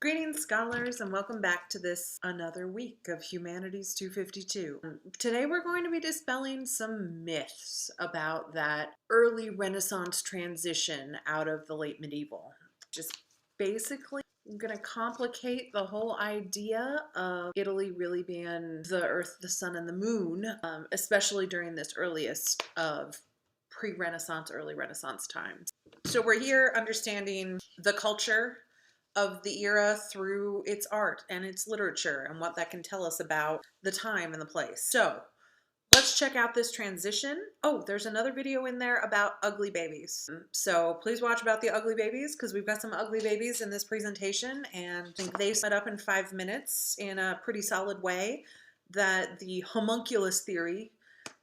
Greetings, scholars, and welcome back to this another week of Humanities 252. Today we're going to be dispelling some myths about that early Renaissance transition out of the late medieval. Just basically, I'm going to complicate the whole idea of Italy really being the earth, the sun, and the moon, especially during this earliest of pre-Renaissance, early Renaissance times. So we're here understanding the culture of the era through its art and its literature and what that can tell us about the time and the place. So let's check out this transition. Oh, there's another video in there about ugly babies. So please watch about the ugly babies because we've got some ugly babies in this presentation, and I think they set up in 5 minutes in a pretty solid way that the homunculus theory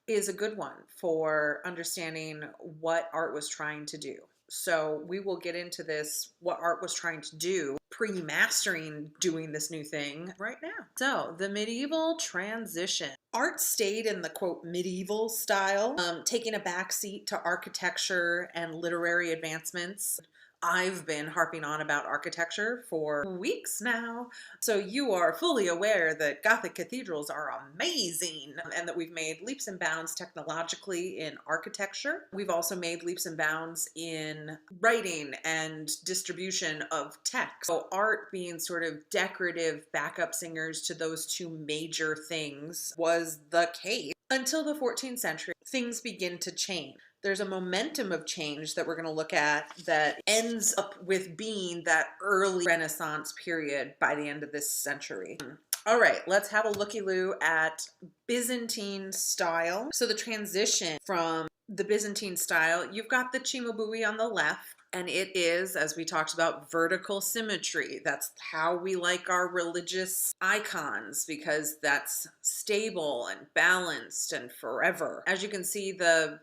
is a good one for understanding what art was trying to do. So we will get into this, what art was trying to do, pre-mastering doing this new thing right now. So the medieval transition. Art stayed in the quote medieval style, taking a backseat to architecture and literary advancements. I've been harping on about architecture for weeks now, so you are fully aware that Gothic cathedrals are amazing and that we've made leaps and bounds technologically in architecture. We've also made leaps and bounds in writing and distribution of text. So art being sort of decorative backup singers to those two major things was the case until the 14th century. Things begin to change. There's a momentum of change that we're going to look at that ends up with being that early Renaissance period by the end of this century. All right, let's have a looky-loo at Byzantine style. So the transition from the Byzantine style, you've got the Cimabue on the left, and it is, as we talked about, vertical symmetry. That's how we like our religious icons because that's stable and balanced and forever. As you can see, the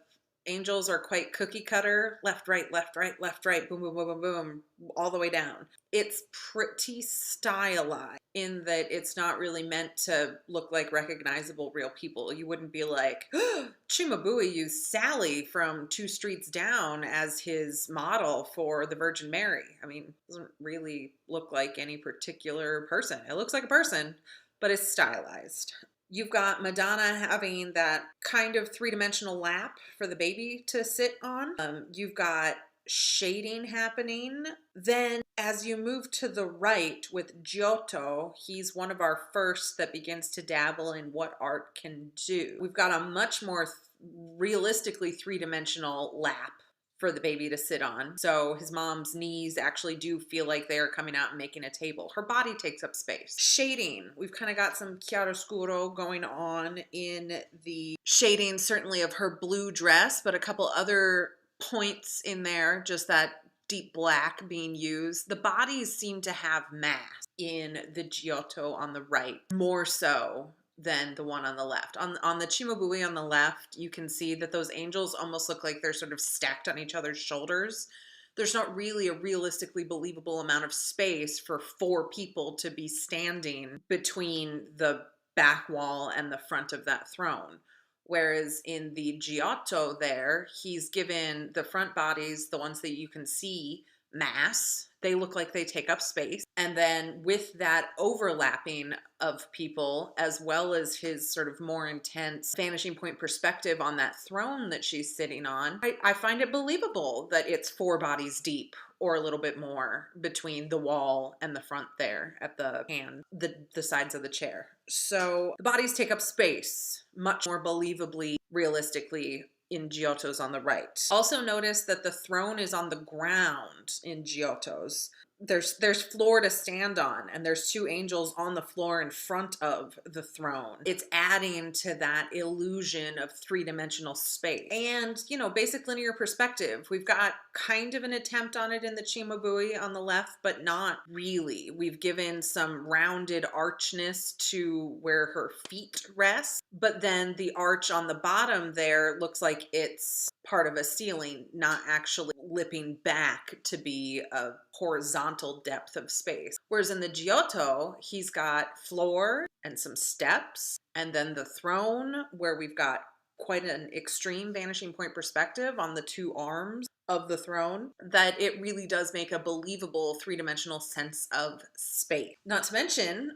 angels are quite cookie cutter, left, right, left, right, left, right, boom, boom, boom, boom, boom, all the way down. It's pretty stylized in that it's not really meant to look like recognizable real people. You wouldn't be like, oh, Cimabue used Sally from 2 streets down as his model for the Virgin Mary. I mean, it doesn't really look like any particular person. It looks like a person, but it's stylized. You've got Madonna having that kind of 3-dimensional lap for the baby to sit on. You've got shading happening. Then as you move to the right with Giotto, he's one of our first that begins to dabble in what art can do. We've got a much more realistically 3-dimensional lap for the baby to sit on. So his mom's knees actually do feel like they are coming out and making a table. Her body takes up space. Shading. We've kind of got some chiaroscuro going on in the shading, certainly of her blue dress, but a couple other points in there, just that deep black being used. The bodies seem to have mass in the Giotto on the right, more so than the one on the left. On the Cimabue on the left, you can see that those angels almost look like they're sort of stacked on each other's shoulders. There's not really a realistically believable amount of space for 4 people to be standing between the back wall and the front of that throne. Whereas in the Giotto there, he's given the front bodies, the ones that you can see, mass. They look like they take up space. And then with that overlapping of people, as well as his sort of more intense vanishing point perspective on that throne that she's sitting on, I find it believable that it's 4 bodies deep or a little bit more between the wall and the front there at the hand, the sides of the chair. So the bodies take up space much more believably, realistically, in Giotto's on the right. Also notice that the throne is on the ground in Giotto's. There's floor to stand on, and there's 2 angels on the floor in front of the throne. It's adding to that illusion of 3-dimensional space. And, you know, basic linear perspective. We've got kind of an attempt on it in the Cimabue on the left, but not really. We've given some rounded archness to where her feet rest, but then the arch on the bottom there looks like it's part of a ceiling, not actually lipping back to be a horizontal depth of space. Whereas in the Giotto, he's got floor and some steps, and then the throne where we've got quite an extreme vanishing point perspective on the 2 arms of the throne, that it really does make a believable three-dimensional sense of space. Not to mention,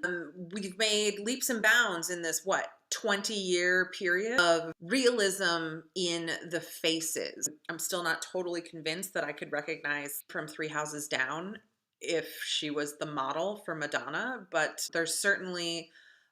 we've made leaps and bounds in this, 20-year period of realism in the faces. I'm still not totally convinced that I could recognize from Three Houses Down if she was the model for Madonna, but there's certainly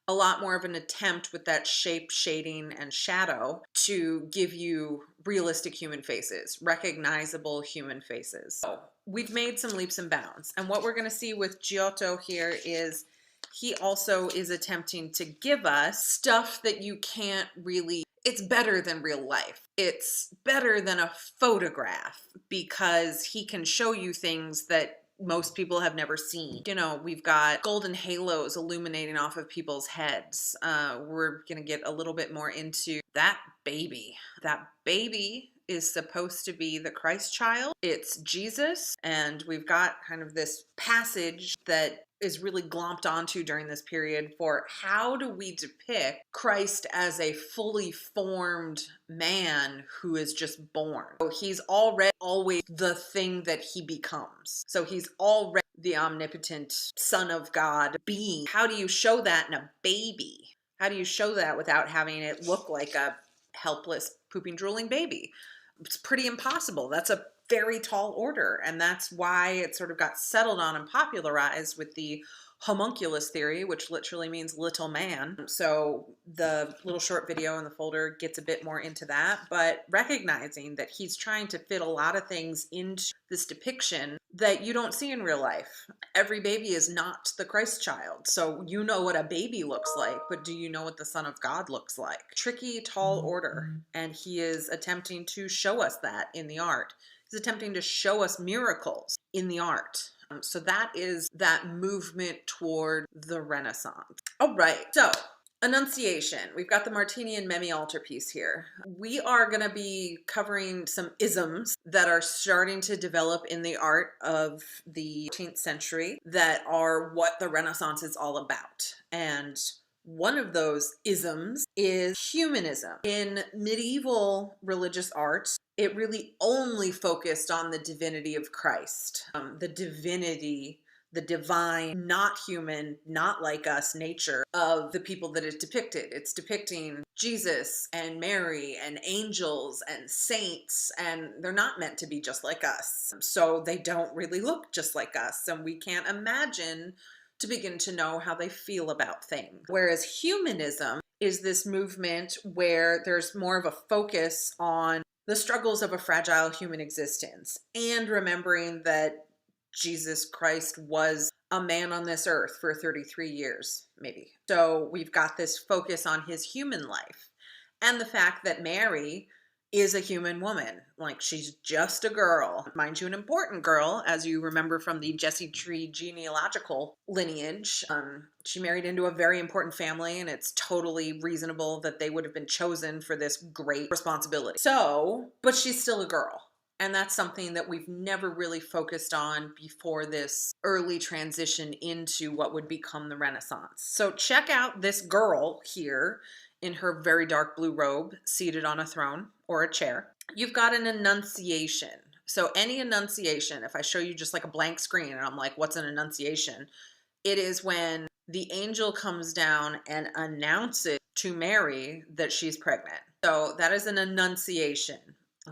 a lot more of an attempt with that shape, shading, and shadow to give you realistic human faces, recognizable human faces. So we've made some leaps and bounds. And what we're going to see with Giotto here is he also is attempting to give us stuff that you can't really, it's better than real life. It's better than a photograph because he can show you things that most people have never seen. You know, we've got golden halos illuminating off of people's heads. We're gonna get a little bit more into that baby. That baby is supposed to be the Christ child. It's Jesus, and we've got kind of this passage that is really glomped onto during this period for how do we depict Christ as a fully formed man who is just born. So he's already always the thing that he becomes. So he's already the omnipotent Son of God being. How do you show that in a baby? How do you show that without having it look like a helpless, pooping, drooling baby? It's pretty impossible. That's a very tall order, and that's why it sort of got settled on and popularized with the homunculus theory, which literally means little man. So the little short video in the folder gets a bit more into that, but recognizing that he's trying to fit a lot of things into this depiction that you don't see in real life. Every baby is not the Christ child. So you know what a baby looks like, but do you know what the Son of God looks like? Tricky, tall order. And he is attempting to show us that in the art. He's attempting to show us miracles in the art. So that is that movement toward the Renaissance. All right, so Annunciation. We've got the Martini and Memmi altarpiece here. We are going to be covering some isms that are starting to develop in the art of the 14th century that are what the Renaissance is all about. And one of those isms is humanism. In medieval religious art, it really only focused on the divinity of Christ, the divinity, the divine, not human, not like us nature of the people that it depicted. It's depicting Jesus and Mary and angels and saints, and they're not meant to be just like us. So they don't really look just like us, and we can't imagine to begin to know how they feel about things. Whereas humanism is this movement where there's more of a focus on the struggles of a fragile human existence and remembering that Jesus Christ was a man on this earth for 33 years, maybe. So we've got this focus on his human life and the fact that Mary is a human woman. Like, she's just a girl. Mind you, an important girl, as you remember from the Jesse Tree genealogical lineage. She married into a very important family, and it's totally reasonable that they would have been chosen for this great responsibility. So, but she's still a girl. And that's something that we've never really focused on before this early transition into what would become the Renaissance. So check out this girl here in her very dark blue robe, seated on a throne or a chair. You've got an annunciation. So any annunciation, if I show you just like a blank screen and I'm like, what's an annunciation? It is when the angel comes down and announces to Mary that she's pregnant. So that is an annunciation.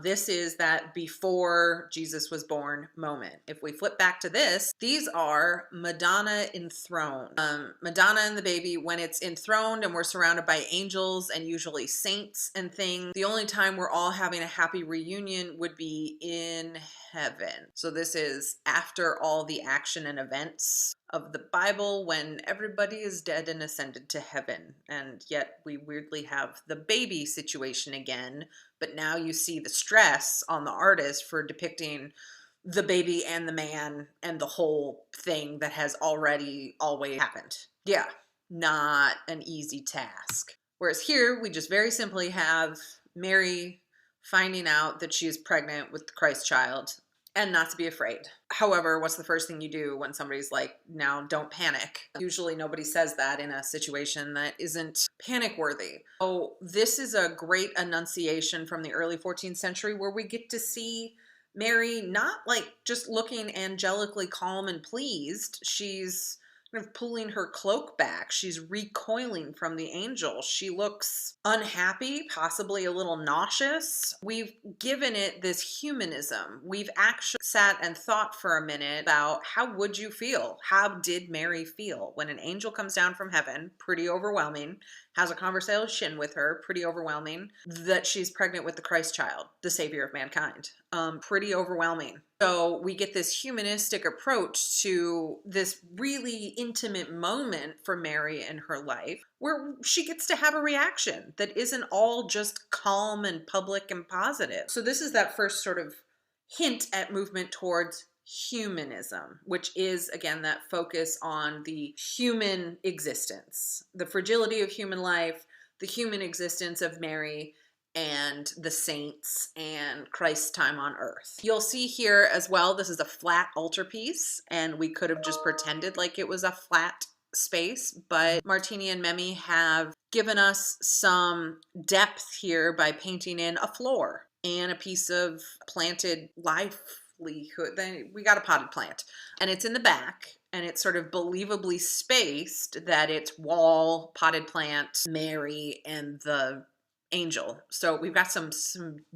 This is that before Jesus was born moment. If we flip back to this, these are Madonna enthroned. Madonna and the baby, when it's enthroned and we're surrounded by angels and usually saints and things, the only time we're all having a happy reunion would be in heaven. So this is after all the action and events of the Bible when everybody is dead and ascended to heaven. And yet we weirdly have the baby situation again, but now you see the stress on the artist for depicting the baby and the man and the whole thing that has already always happened. Yeah, not an easy task. Whereas here we just very simply have Mary finding out that she is pregnant with the Christ child and not to be afraid. However, what's the first thing you do when somebody's like, now don't panic? Usually nobody says that in a situation that isn't panic worthy. Oh, this is a great annunciation from the early 14th century where we get to see Mary not like just looking angelically calm and pleased. She's kind of pulling her cloak back. She's recoiling from the angel. She looks unhappy, possibly a little nauseous. We've given it this humanism. We've actually sat and thought for a minute about how would you feel? How did Mary feel when an angel comes down from heaven? Pretty overwhelming. Has a conversation with her, pretty overwhelming, that she's pregnant with the Christ child, the savior of mankind. Pretty overwhelming. So we get this humanistic approach to this really intimate moment for Mary in her life where she gets to have a reaction that isn't all just calm and public and positive. So this is that first sort of hint at movement towards humanism, which is, again, that focus on the human existence, the fragility of human life, the human existence of Mary and the saints and Christ's time on earth. You'll see here as well, this is a flat altarpiece, and we could have just pretended like it was a flat space, but Martini and Memmi have given us some depth here by painting in a floor and a piece of planted livelihood. Then we got a potted plant, and it's in the back, and it's sort of believably spaced that it's wall, potted plant, Mary, and the angel. So we've got some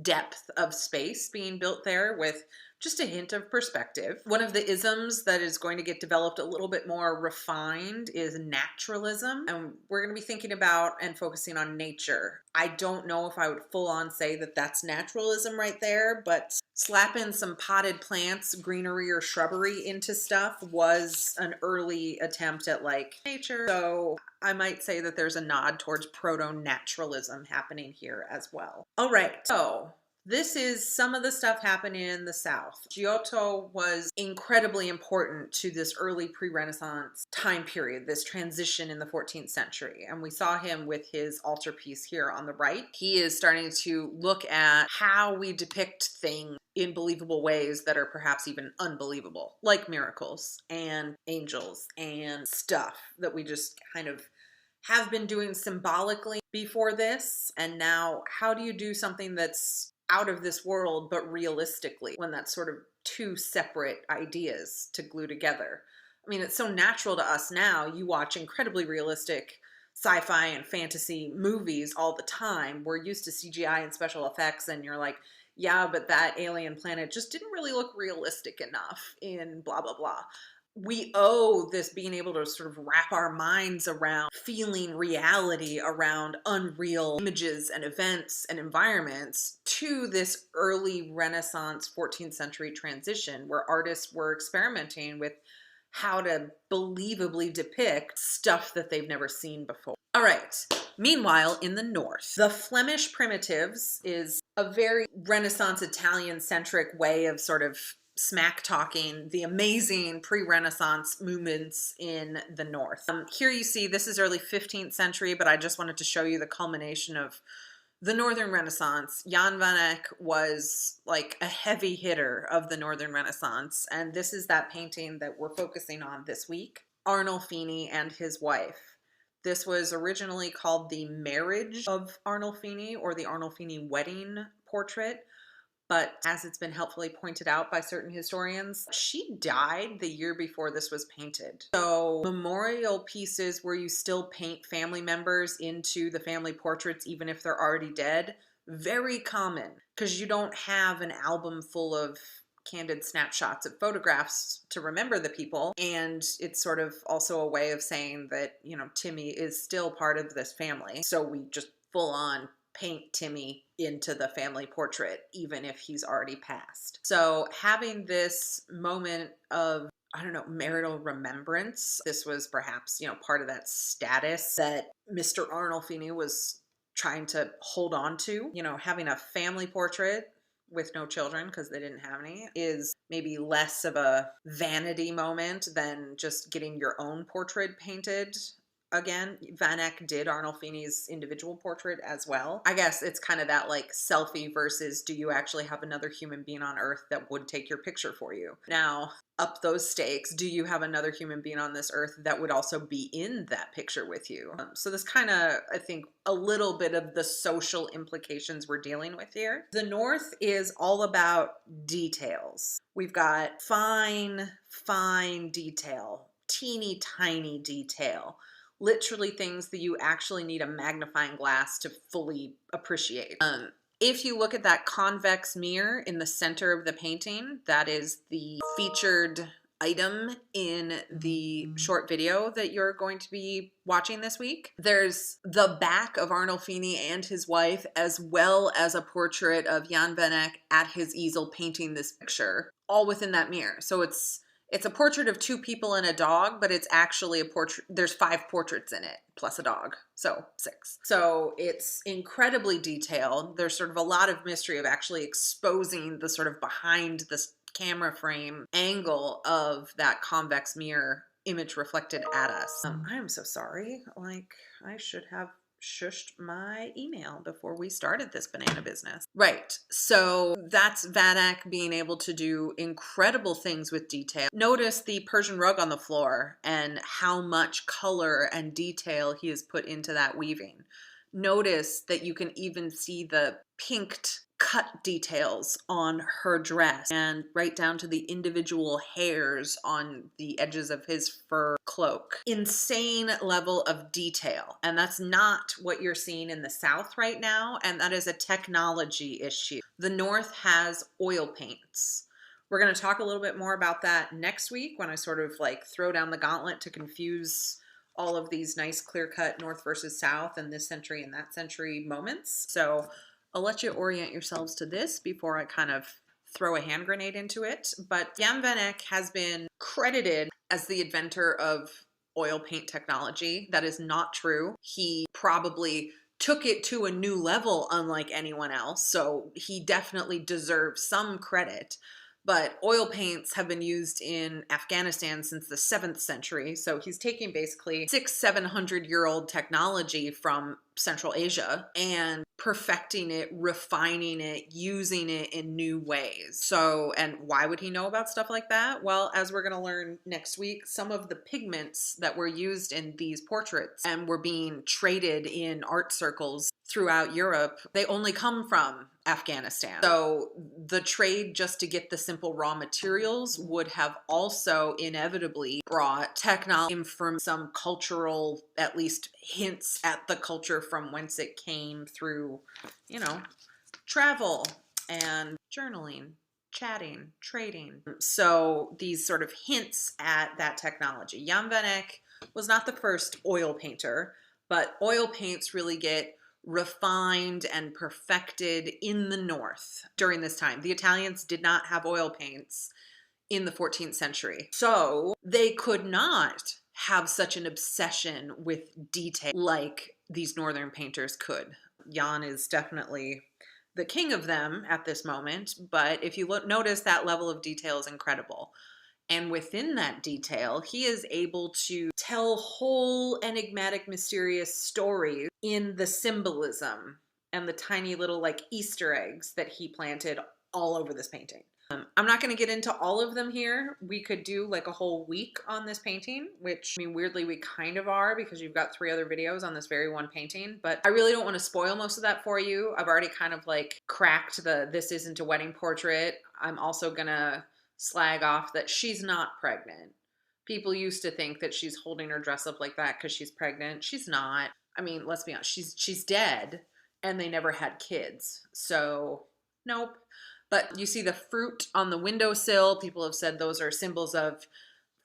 depth of space being built there with just a hint of perspective. One of the isms that is going to get developed a little bit more refined is naturalism. And we're going to be thinking about and focusing on nature. I don't know if I would full on say that that's naturalism right there, but slap in some potted plants, greenery or shrubbery into stuff was an early attempt at like nature. So I might say that there's a nod towards proto-naturalism happening here as well. All right, so this is some of the stuff happening in the South. Giotto was incredibly important to this early pre-Renaissance time period, this transition in the 14th century. And we saw him with his altarpiece here on the right. He is starting to look at how we depict things in believable ways that are perhaps even unbelievable, like miracles and angels and stuff that we just kind of have been doing symbolically before this. And now how do you do something that's out of this world, but realistically, when that's sort of two separate ideas to glue together? I mean, it's so natural to us now. You watch incredibly realistic sci-fi and fantasy movies all the time. We're used to CGI and special effects, and you're like, yeah, but that alien planet just didn't really look realistic enough in blah, blah, blah. We owe this being able to sort of wrap our minds around feeling reality around unreal images and events and environments to this early Renaissance 14th century transition where artists were experimenting with how to believably depict stuff that they've never seen before. All right. Meanwhile, in the north, the Flemish primitives is a very Renaissance Italian-centric way of sort of smack talking the amazing pre-Renaissance movements in the north. Here you see this is early 15th century, but I just wanted to show you the culmination of the Northern Renaissance. Jan van Eyck was like a heavy hitter of the Northern Renaissance, and this is that painting that we're focusing on this week, Arnolfini and his wife. This was originally called the Marriage of Arnolfini, or the Arnolfini Wedding Portrait. But as it's been helpfully pointed out by certain historians, she died the year before this was painted. So memorial pieces where you still paint family members into the family portraits, even if they're already dead, very common, because you don't have an album full of candid snapshots of photographs to remember the people. And it's sort of also a way of saying that, you know, Timmy is still part of this family. So we just full on paint Timmy into the family portrait, even if he's already passed. So having this moment of, I don't know, marital remembrance, this was perhaps, you know, part of that status that Mr. Arnolfini was trying to hold on to. You know, having a family portrait with no children, because they didn't have any, is maybe less of a vanity moment than just getting your own portrait painted again, Van Eyck did Arnolfini's individual portrait as well. I guess it's kind of that like selfie versus do you actually have another human being on earth that would take your picture for you? Now, up those stakes, do you have another human being on this earth that would also be in that picture with you? So this kind of, I think, a little bit of the social implications we're dealing with here. The North is all about details. We've got fine detail, teeny tiny detail, literally things that you actually need a magnifying glass to fully appreciate. If you look at that convex mirror in the center of the painting, that is the featured item in the short video that you're going to be watching this week. There's the back of Arnolfini and his wife, as well as a portrait of Jan van Eyck at his easel painting this picture, all within that mirror. So it's a portrait of two people and a dog, but it's actually a portrait. There's 5 portraits in it, plus a dog, so 6. So it's incredibly detailed. There's sort of a lot of mystery of actually exposing the sort of behind this camera frame angle of that convex mirror image reflected at us. I am so sorry. Like, I should have shushed my email before we started this banana business. Right, so that's Van Eyck being able to do incredible things with detail. Notice the Persian rug on the floor and how much color and detail he has put into that weaving. Notice that you can even see the pinked cut details on her dress and right down to the individual hairs on the edges of his fur cloak. Insane level of detail. And that's not what you're seeing in the South right now. And that is a technology issue. The North has oil paints. We're going to talk a little bit more about that next week when I sort of like throw down the gauntlet to confuse all of these nice clear-cut North versus South and this century and that century moments. So I'll let you orient yourselves to this before I kind of throw a hand grenade into it. But Jan van Eyck has been credited as the inventor of oil paint technology. That is not true. He probably took it to a new level unlike anyone else, so he definitely deserves some credit. But oil paints have been used in Afghanistan since the 7th century. So he's taking basically 600-700-year-old technology from Central Asia and perfecting it, refining it, using it in new ways. So, and why would he know about stuff like that? Well, as we're going to learn next week, some of the pigments that were used in these portraits and were being traded in art circles throughout Europe, they only come from Afghanistan. So the trade just to get the simple raw materials would have also inevitably brought technology from some cultural, at least hints at the culture from whence it came through, you know, travel and journaling, chatting, trading. So these sort of hints at that technology. Jan van Eyck was not the first oil painter, but oil paints really get refined and perfected in the North during this time. The Italians did not have oil paints in the 14th century, so they could not have such an obsession with detail like these Northern painters could. Jan is definitely the king of them at this moment, but if you notice, that level of detail is incredible. And within that detail, he is able to tell whole enigmatic, mysterious stories in the symbolism and the tiny little like Easter eggs that he planted all over this painting. I'm not going to get into all of them here. We could do like a whole week on this painting, which, I mean, weirdly, we kind of are because you've got 3 other videos on this very one painting, but I really don't want to spoil most of that for you. I've already kind of like cracked the "this isn't a wedding portrait." I'm also going to slag off that she's not pregnant. People used to think that she's holding her dress up like that because she's pregnant. She's not. I mean, let's be honest, she's dead and they never had kids. So nope. But you see the fruit on the windowsill. People have said those are symbols of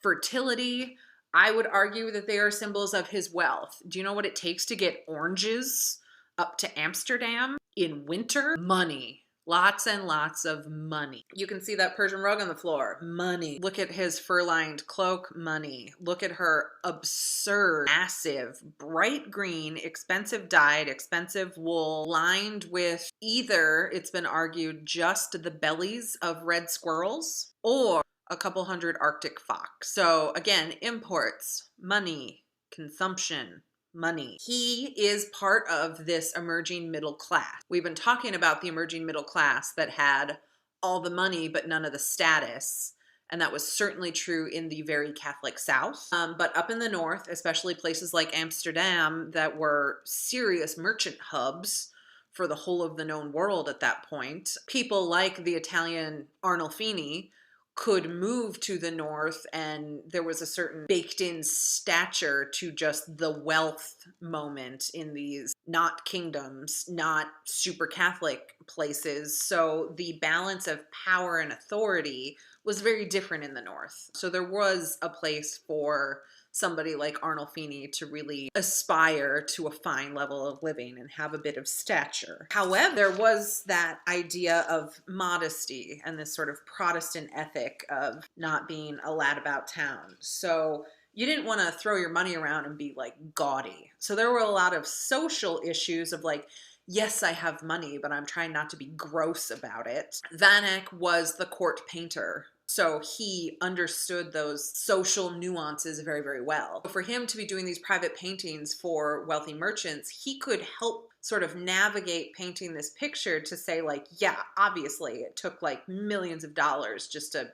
fertility. I would argue that they are symbols of his wealth. Do you know what it takes to get oranges up to Amsterdam in winter? Money. Lots and lots of money. You can see that Persian rug on the floor. Money. Look at his fur-lined cloak. Money. Look at her absurd, massive, bright green, expensive dyed, expensive wool, lined with either, it's been argued, just the bellies of red squirrels or a couple hundred Arctic fox. So again, imports, money, consumption, money. He is part of this emerging middle class. We've been talking about the emerging middle class that had all the money but none of the status. And that was certainly true in the very Catholic South. But up in the North, especially places like Amsterdam that were serious merchant hubs for the whole of the known world at that point, people like the Italian Arnolfini could move to the north, and there was a certain baked in stature to just the wealth moment in these not kingdoms, not super Catholic places. So the balance of power and authority was very different in the north. So there was a place for somebody like Arnolfini to really aspire to a fine level of living and have a bit of stature. However, there was that idea of modesty and this sort of Protestant ethic of not being a lad about town. So you didn't want to throw your money around and be like gaudy. So there were a lot of social issues of like, yes, I have money, but I'm trying not to be gross about it. Van Eyck was the court painter, so he understood those social nuances very, very well. For him to be doing these private paintings for wealthy merchants, he could help sort of navigate painting this picture to say like, yeah, obviously it took like millions of dollars just to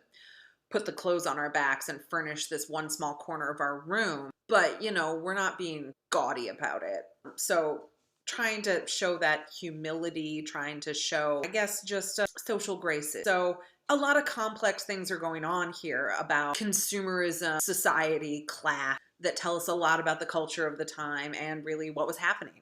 put the clothes on our backs and furnish this one small corner of our room. But, you know, we're not being gaudy about it. So trying to show that humility, trying to show, I guess, just social graces. So a lot of complex things are going on here about consumerism, society, class, that tell us a lot about the culture of the time and really what was happening.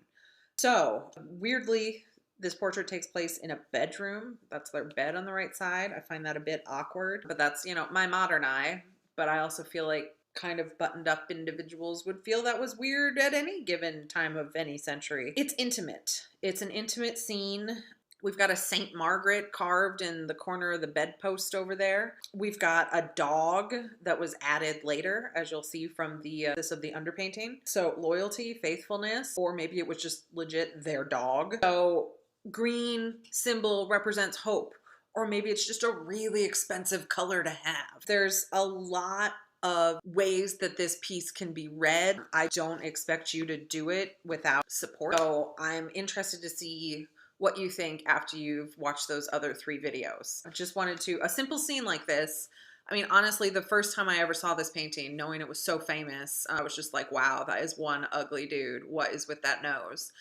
So weirdly, this portrait takes place in a bedroom. That's their bed on the right side. I find that a bit awkward, but that's, you know, my modern eye. But I also feel like kind of buttoned up individuals would feel that was weird at any given time of any century. It's intimate. It's an intimate scene. We've got a Saint Margaret carved in the corner of the bedpost over there. We've got a dog that was added later, as you'll see from the this of the underpainting. So loyalty, faithfulness, or maybe it was just legit their dog. So green symbol represents hope, or maybe it's just a really expensive color to have. There's a lot of ways that this piece can be read. I don't expect you to do it without support. So I'm interested to see what you think after you've watched those other 3 videos. I just wanted to, a simple scene like this, I mean, honestly, the first time I ever saw this painting, knowing it was so famous, I was just like, wow, that is one ugly dude. What is with that nose?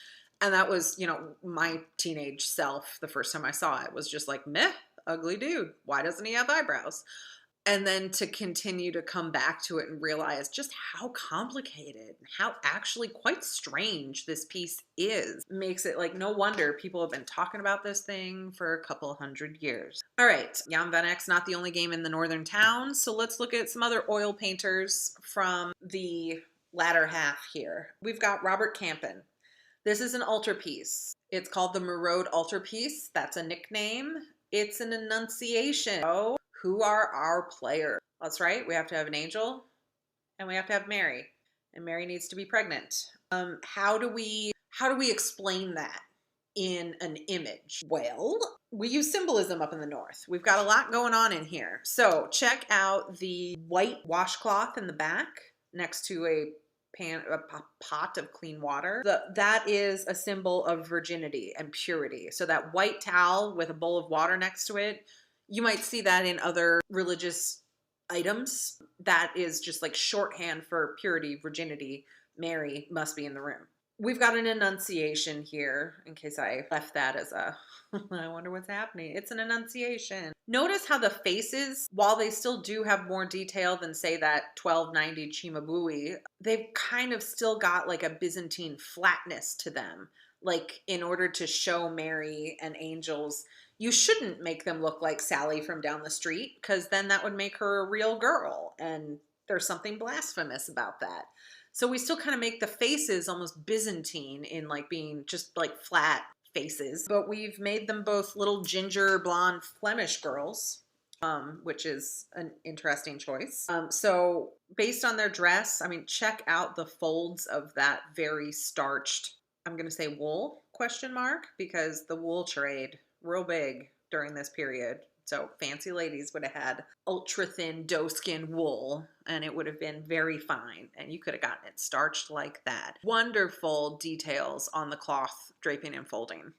And that was, you know, my teenage self the first time I saw it was just like, meh, ugly dude. Why doesn't he have eyebrows? And then to continue to come back to it and realize just how complicated, how actually quite strange this piece is, makes it like no wonder people have been talking about this thing for a couple hundred years. All right, Jan van Eyck's not the only game in the northern town, so let's look at some other oil painters from the latter half here. We've got Robert Campin. This is an altarpiece. It's called the Merode altarpiece. That's a nickname. It's an Annunciation. Oh, who are our players? That's right, we have to have an angel and we have to have Mary. And Mary needs to be pregnant. How do we explain that in an image? Well, we use symbolism up in the north. We've got a lot going on in here. So check out the white washcloth in the back next to a pot of clean water. That is a symbol of virginity and purity. So that white towel with a bowl of water next to it, you might see that in other religious items. That is just like shorthand for purity, virginity. Mary must be in the room. We've got an Annunciation here, in case I left that as a, I wonder what's happening. It's an Annunciation. Notice how the faces, while they still do have more detail than say that 1290 Cimabue, they've kind of still got like a Byzantine flatness to them. Like in order to show Mary and angels, you shouldn't make them look like Sally from down the street, because then that would make her a real girl. And there's something blasphemous about that. So we still kind of make the faces almost Byzantine in like being just like flat faces, but we've made them both little ginger blonde Flemish girls, which is an interesting choice. So based on their dress, I mean, check out the folds of that very starched, I'm going to say wool, question mark, because the wool trade real big during this period. So fancy ladies would have had ultra thin doeskin wool, and it would have been very fine, and you could have gotten it starched like that. Wonderful details on the cloth draping and folding.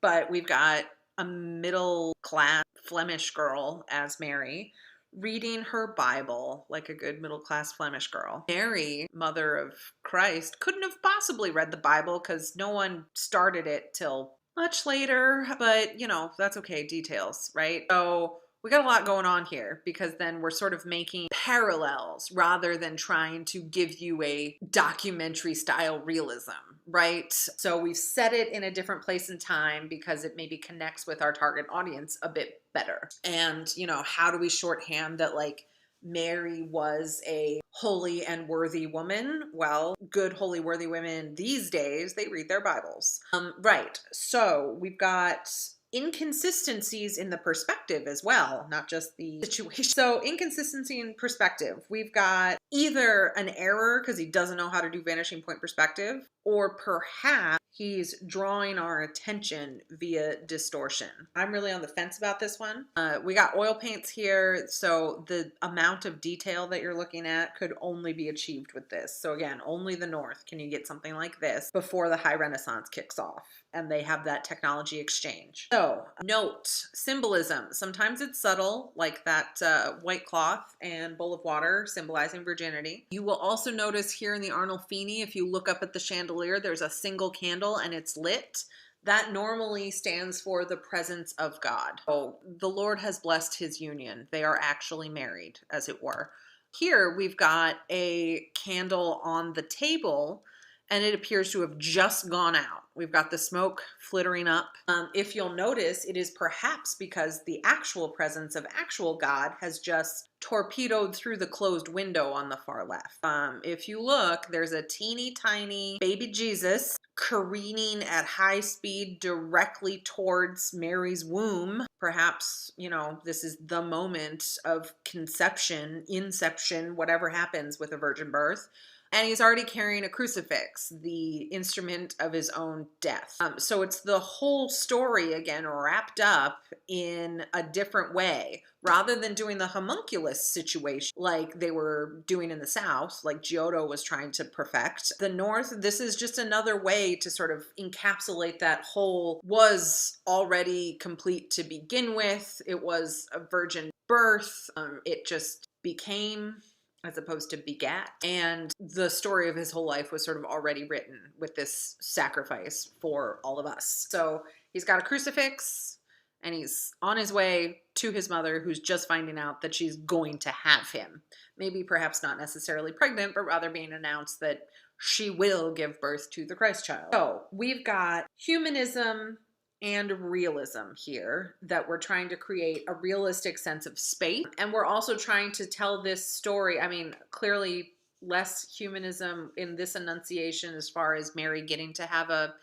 But we've got a middle class Flemish girl as Mary, reading her Bible like a good middle class Flemish girl. Mary, mother of Christ, couldn't have possibly read the Bible because no one started it till much later, but you know, that's okay, details, right? So we got a lot going on here because then we're sort of making parallels rather than trying to give you a documentary style realism, right? So we've set it in a different place and time because it maybe connects with our target audience a bit better. And, you know, how do we shorthand that like Mary was a holy and worthy woman? Well, good, holy, worthy women these days, they read their Bibles. Right. So we've got inconsistencies in the perspective as well, not just the situation. So inconsistency in perspective. We've got either an error because he doesn't know how to do vanishing point perspective, or perhaps he's drawing our attention via distortion. I'm really on the fence about this one. We got oil paints here, so the amount of detail that you're looking at could only be achieved with this. So again, only the North can you get something like this before the High Renaissance kicks off and they have that technology exchange. So note, symbolism. Sometimes it's subtle, like that white cloth and bowl of water symbolizing virginity. You will also notice here in the Arnolfini, if you look up at the chandelier, there's a single candle and it's lit. That normally stands for the presence of God. So the Lord has blessed his union. They are actually married, as it were. Here we've got a candle on the table and it appears to have just gone out. We've got the smoke flittering up. If you'll notice, it is perhaps because the actual presence of actual God has just torpedoed through the closed window on the far left. If you look, there's a teeny tiny baby Jesus careening at high speed directly towards Mary's womb. Perhaps, you know, this is the moment of conception, inception, whatever happens with a virgin birth. And he's already carrying a crucifix, the instrument of his own death. So it's the whole story again wrapped up in a different way. Rather than doing the homunculus situation like they were doing in the South, like Giotto was trying to perfect, the North, this is just another way to sort of encapsulate that whole was already complete to begin with. It was a virgin birth. It just became, as opposed to begat. And the story of his whole life was sort of already written with this sacrifice for all of us. So he's got a crucifix and he's on his way to his mother, who's just finding out that she's going to have him. Maybe perhaps not necessarily pregnant, but rather being announced that she will give birth to the Christ child. So we've got humanism and realism here, that we're trying to create a realistic sense of space. And we're also trying to tell this story. I mean, clearly less humanism in this Annunciation as far as Mary getting to have a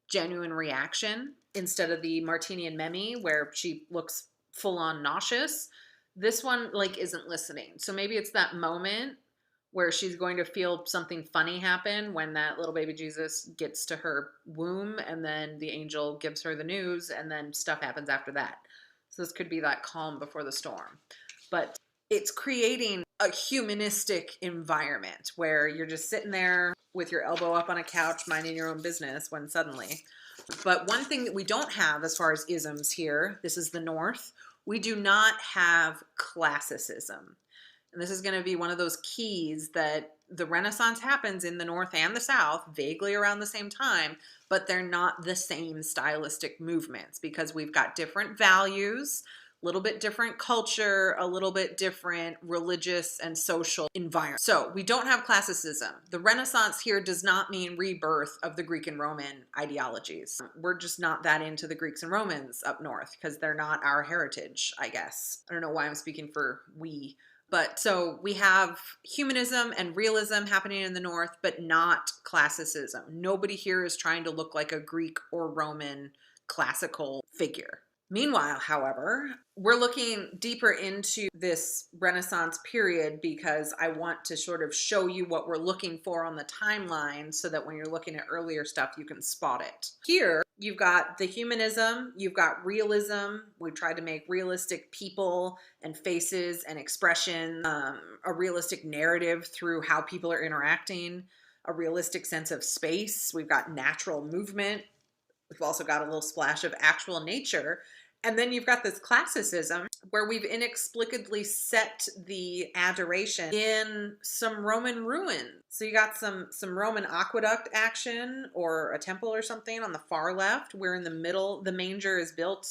genuine reaction instead of the Martini and Memmi where she looks full on nauseous. This one like isn't listening. So maybe it's that moment where she's going to feel something funny happen when that little baby Jesus gets to her womb and then the angel gives her the news and then stuff happens after that. So this could be that calm before the storm. But it's creating a humanistic environment where you're just sitting there with your elbow up on a couch minding your own business when suddenly. But one thing that we don't have as far as isms here, this is the North, we do not have classicism. And this is going to be one of those keys that the Renaissance happens in the North and the South, vaguely around the same time, but they're not the same stylistic movements because we've got different values, a little bit different culture, a little bit different religious and social environment. So we don't have classicism. The Renaissance here does not mean rebirth of the Greek and Roman ideologies. We're just not that into the Greeks and Romans up north because they're not our heritage, I guess. I don't know why I'm speaking for we. But so we have humanism and realism happening in the North, but not classicism. Nobody here is trying to look like a Greek or Roman classical figure. Meanwhile, however, we're looking deeper into this Renaissance period because I want to sort of show you what we're looking for on the timeline so that when you're looking at earlier stuff, you can spot it. Here, You've got the humanism, you've got realism. We tried to make realistic people and faces and expression, a realistic narrative through how people are interacting, a realistic sense of space. We've got natural movement. We've also got a little splash of actual nature. And then you've got this classicism where we've inexplicably set the adoration in some Roman ruins. So you got some Roman aqueduct action or a temple or something on the far left, where in the middle, the manger is built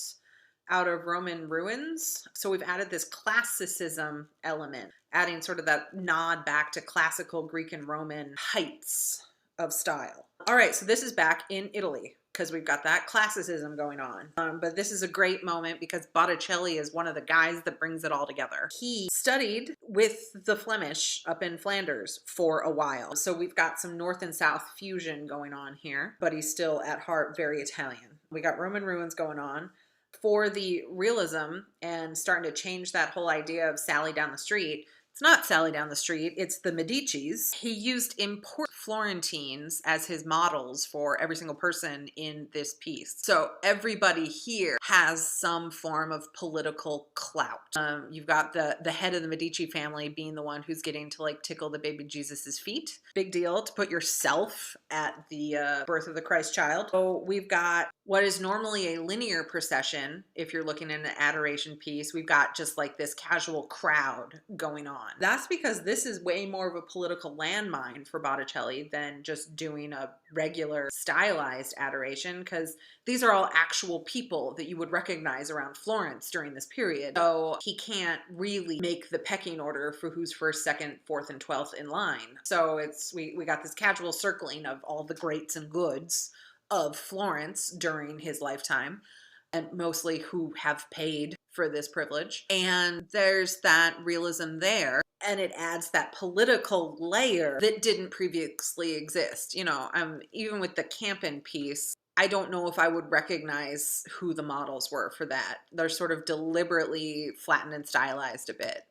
out of Roman ruins. So we've added this classicism element, adding sort of that nod back to classical Greek and Roman heights of style. All right, so this is back in Italy, because we've got that classicism going on. But this is a great moment because Botticelli is one of the guys that brings it all together. He studied with the Flemish up in Flanders for a while. So we've got some North and South fusion going on here, but he's still at heart very Italian. We got Roman ruins going on. For the realism and starting to change that whole idea of Sally down the street, it's not Sally down the street, it's the Medicis. He used important Florentines as his models for every single person in this piece. So everybody here has some form of political clout. You've got the head of the Medici family being the one who's getting to like tickle the baby Jesus's feet. Big deal to put yourself at the birth of the Christ child. So we've got what is normally a linear procession. If you're looking at an adoration piece, we've got just like this casual crowd going on. That's because this is way more of a political landmine for Botticelli than just doing a regular stylized adoration, because these are all actual people that you would recognize around Florence during this period. So he can't really make the pecking order for who's first, second, fourth, and 12th in line. So we got this casual circling of all the greats and goods of Florence during his lifetime, and mostly who have paid for this privilege. And there's that realism there, and it adds that political layer that didn't previously exist. You know, even with the Campen piece, I don't know if I would recognize who the models were for that. They're sort of deliberately flattened and stylized a bit.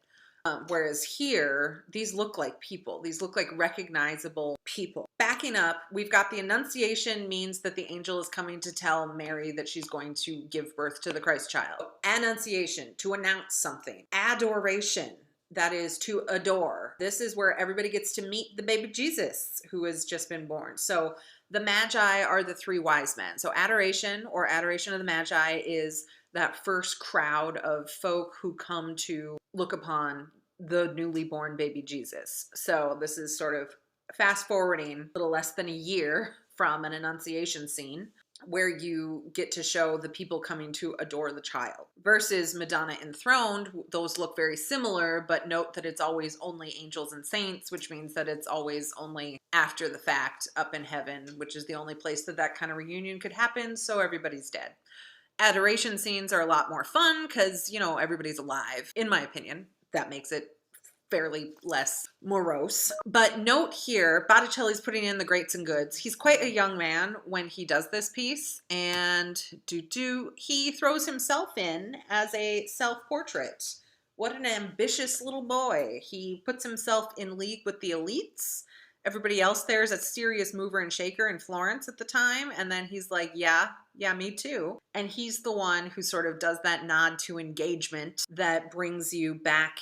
Whereas here, these look like people. These look like recognizable people. Backing up, we've got the Annunciation means that the angel is coming to tell Mary that she's going to give birth to the Christ child. Annunciation, to announce something. Adoration, that is to adore. This is where everybody gets to meet the baby Jesus who has just been born. So the Magi are the three wise men. So adoration, or adoration of the Magi, is that first crowd of folk who come to look upon the newly born baby Jesus. So this is sort of fast forwarding a little less than a year from an Annunciation scene, where you get to show the people coming to adore the child. Versus Madonna enthroned, those look very similar, but note that it's always only angels and saints, which means that it's always only after the fact up in heaven, which is the only place that that kind of reunion could happen, so everybody's dead. Adoration scenes are a lot more fun because, you know, everybody's alive, in my opinion. That makes it fairly less morose. But note here, Botticelli's putting in the greats and goods. He's quite a young man when he does this piece, and he throws himself in as a self-portrait. What an ambitious little boy. He puts himself in league with the elites. Everybody else there is a serious mover and shaker in Florence at the time. And then he's like, yeah, me too. And he's the one who sort of does that nod to engagement that brings you back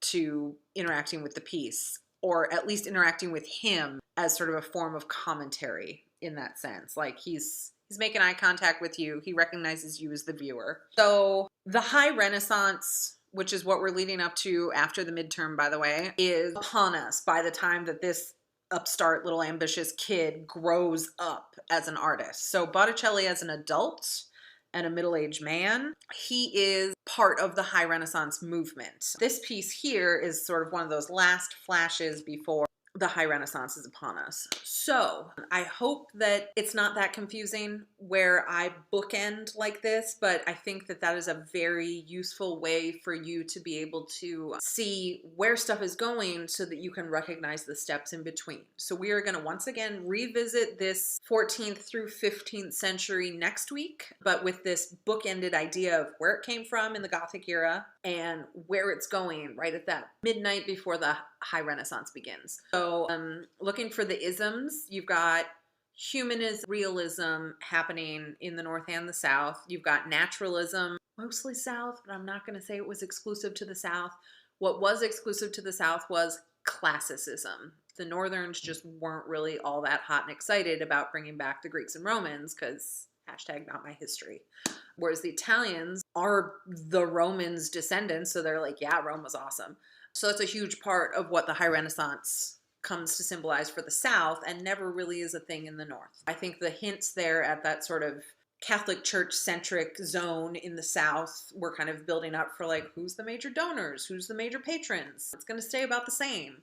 to interacting with the piece, or at least interacting with him as sort of a form of commentary in that sense. Like he's making eye contact with you. He recognizes you as the viewer. So the high Renaissance, which is what we're leading up to after the midterm, by the way, is upon us by the time that this upstart little ambitious kid grows up as an artist. So Botticelli as an adult and a middle-aged man, he is part of the high Renaissance movement. This piece here is sort of one of those last flashes before the high Renaissance is upon us. So I hope that it's not that confusing where I bookend like this, but I think that that is a very useful way for you to be able to see where stuff is going so that you can recognize the steps in between. So we are going to once again revisit this 14th through 15th century next week, but with this bookended idea of where it came from in the Gothic era and where it's going right at that midnight before the high Renaissance begins. So looking for the isms, you've got humanism, realism happening in the North and the South. You've got naturalism, mostly South, but I'm not going to say it was exclusive to the South. What was exclusive to the South was classicism. The Northerns just weren't really all that hot and excited about bringing back the Greeks and Romans because hashtag not my history. Whereas the Italians are the Romans' descendants, so they're like, yeah, Rome was awesome. So that's a huge part of what the High Renaissance comes to symbolize for the South and never really is a thing in the North. I think the hints there at that sort of Catholic Church centric zone in the South were kind of building up for like, who's the major donors? Who's the major patrons? It's going to stay about the same.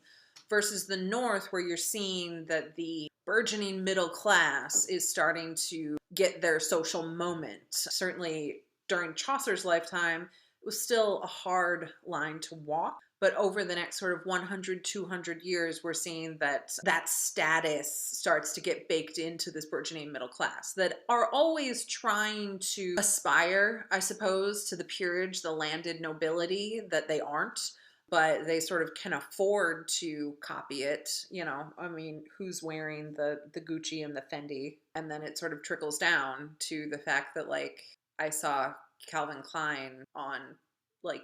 Versus the North, where you're seeing that the burgeoning middle class is starting to get their social moment. Certainly during Chaucer's lifetime, it was still a hard line to walk. But over the next sort of 100, 200 years, we're seeing that that status starts to get baked into this burgeoning middle class that are always trying to aspire, I suppose, to the peerage, the landed nobility that they aren't. But they sort of can afford to copy it. You know, I mean, who's wearing the Gucci and the Fendi? And then it sort of trickles down to the fact that, like, I saw Calvin Klein on, like,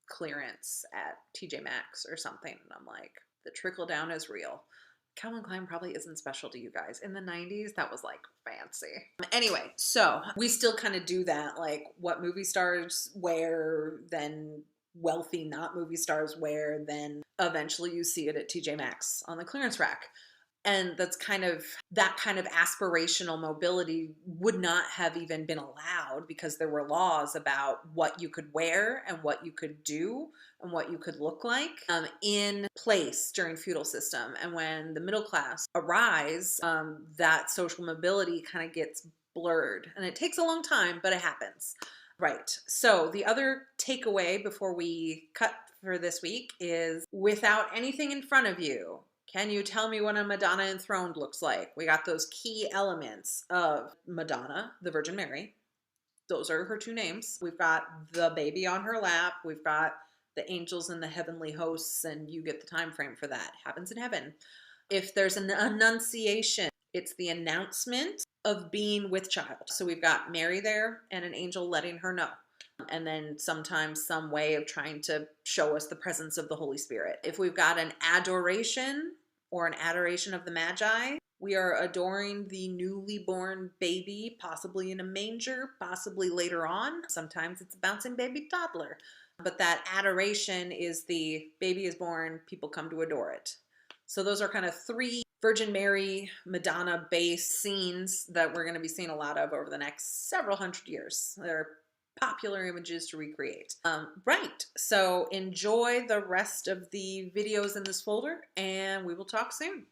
clearance at TJ Maxx or something. And I'm like, the trickle down is real. Calvin Klein probably isn't special to you guys. In the 90s, that was like fancy. Anyway, so we still kind of do that, like what movie stars wear, then wealthy not movie stars wear, then eventually you see it at TJ Maxx on the clearance rack. And that's kind of that kind of aspirational mobility would not have even been allowed because there were laws about what you could wear and what you could do and what you could look like in place during feudal system. And when the middle class arise, that social mobility kind of gets blurred. And it takes a long time, but it happens. Right. So the other takeaway before we cut for this week is without anything in front of you, can you tell me what a Madonna enthroned looks like? We got those key elements of Madonna, the Virgin Mary. Those are her two names. We've got the baby on her lap. We've got the angels and the heavenly hosts, and you get the time frame for that. Happens in heaven. If there's an annunciation, it's the announcement of being with child. So we've got Mary there and an angel letting her know. And then sometimes some way of trying to show us the presence of the Holy Spirit. If we've got an adoration or an adoration of the Magi, we are adoring the newly born baby, possibly in a manger, possibly later on. Sometimes it's a bouncing baby toddler. But that adoration is the baby is born, people come to adore it. So those are kind of three Virgin Mary, Madonna-based scenes that we're going to be seeing a lot of over the next several hundred years. They're popular images to recreate. Right, so enjoy the rest of the videos in this folder, and we will talk soon.